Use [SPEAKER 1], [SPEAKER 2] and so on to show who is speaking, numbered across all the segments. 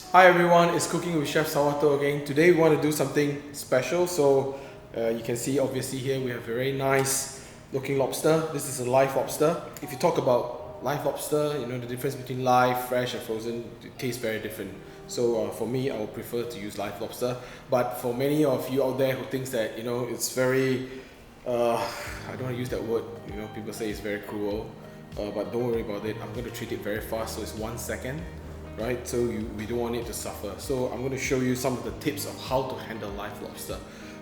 [SPEAKER 1] Hi everyone, it's Cooking with Chef Sawarto again. Today we want to do something special. So you can see obviously here we have a very nice looking lobster. This is a live lobster. If you talk about live lobster, you know the difference between live, fresh and frozen, it tastes very different. So for me, I would prefer to use live lobster. But for many of you out there who thinks that, you know, it's very, I don't want to use that word, you know, people say it's very cruel. But don't worry about it, I'm going to treat it very fast, so it's 1 second. Right, so we don't want it to suffer. So I'm going to show you some of the tips of how to handle live lobster.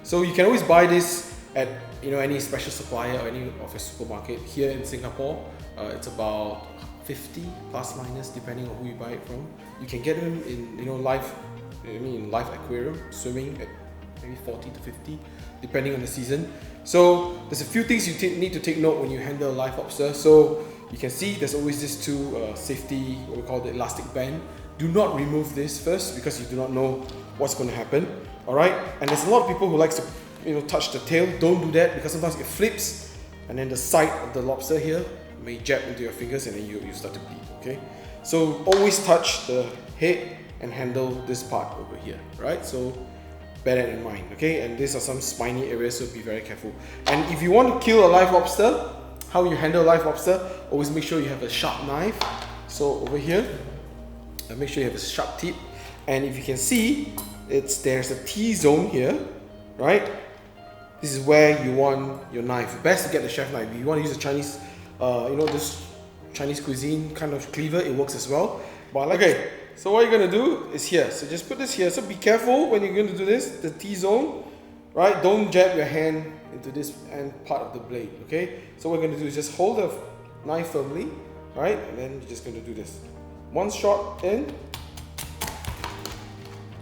[SPEAKER 1] So you can always buy this at any special supplier or any of a supermarket here in Singapore. It's about 50 plus minus depending on who you buy it from. You can get them in live aquarium, swimming at maybe 40 to 50 depending on the season. So there's a few things you need to take note when you handle live lobster. So you can see there's always this two safety, what we call the elastic band. Do not remove this first because you do not know what's going to happen. Alright, and there's a lot of people who likes to touch the tail. Don't do that because sometimes it flips and then the side of the lobster here may jab into your fingers and then you start to bleed. Okay, so always touch the head and handle this part over here. Right, so bear that in mind. Okay, and these are some spiny areas, so be very careful. And if you want to kill a live lobster, how you handle live lobster, always make sure you have a sharp knife. So over here, make sure you have a sharp tip. And if you can see, there's a T-zone here, right? This is where you want your knife. Best to get the chef knife. If you want to use a Chinese, this Chinese cuisine kind of cleaver, it works as well. But okay, so what you're gonna do is here. So just put this here. So be careful when you're going to do this, the T-zone, right? Don't jab your hand into this end part of the blade, okay? So what we're going to do is just hold the knife firmly, right? And then you're just going to do this. One shot in,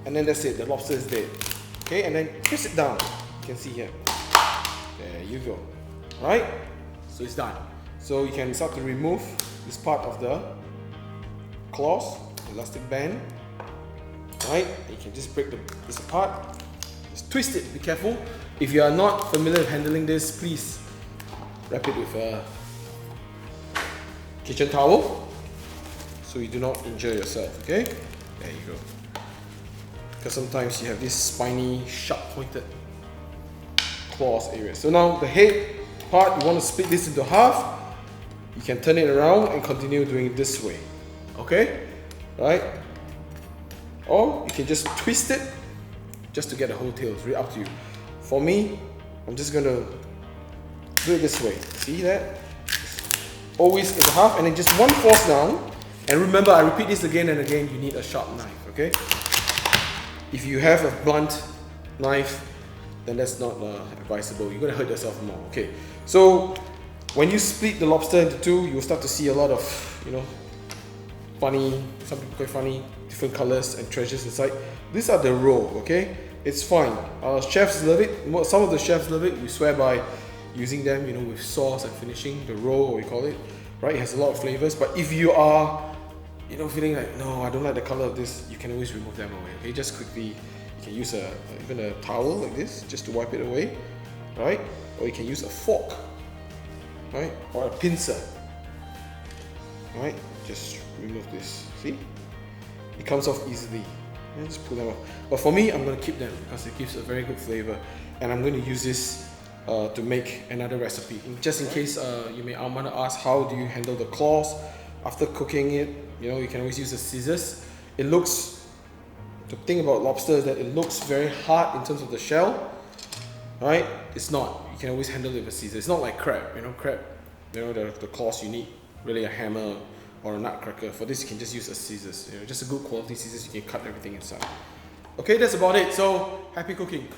[SPEAKER 1] and then that's it, the lobster is dead. Okay, and then twist it down. You can see here. There you go. Right? So it's done. So you can start to remove this part of the claws, elastic band. Right? You can just break this apart. Just twist it, be careful. If you are not familiar with handling this, please wrap it with a kitchen towel so you do not injure yourself, okay? There you go. Because sometimes you have this spiny, sharp-pointed claws area. So now the head part, you want to split this into half. You can turn it around and continue doing it this way, okay? Right? Or you can just twist it just to get the whole tail. It's really up to you. For me, I'm just gonna do it this way. See that? Always in half and then just one force down. And remember, I repeat this again and again, you need a sharp knife, okay? If you have a blunt knife, then that's not advisable. You're gonna hurt yourself more, okay? So when you split the lobster into two, you'll start to see a lot of, funny, some people quite funny, different colors and treasures inside. These are the raw, okay? It's fine. Chefs love it. Some of the chefs love it. We swear by using them, with sauce and finishing. The raw, we call it, right? It has a lot of flavors. But if you are, feeling like, no, I don't like the color of this, you can always remove them away. Okay, just quickly, you can use even a towel like this just to wipe it away, right? Or you can use a fork, right? Or a pincer, right? Just remove this. See? It comes off easily. And just pull them off. But for me, I'm going to keep them because it gives a very good flavor. And I'm going to use this to make another recipe. Just in case I want to ask, how do you handle the claws after cooking it? You can always use the scissors. The thing about lobster is that it looks very hard in terms of the shell. Right? It's not. You can always handle it with scissors. It's not like crab. Crab, the claws, you need really a hammer or a nutcracker. For this, you can just use a scissors. Just a good quality scissors, you can cut everything inside. Okay, that's about it. So, happy cooking.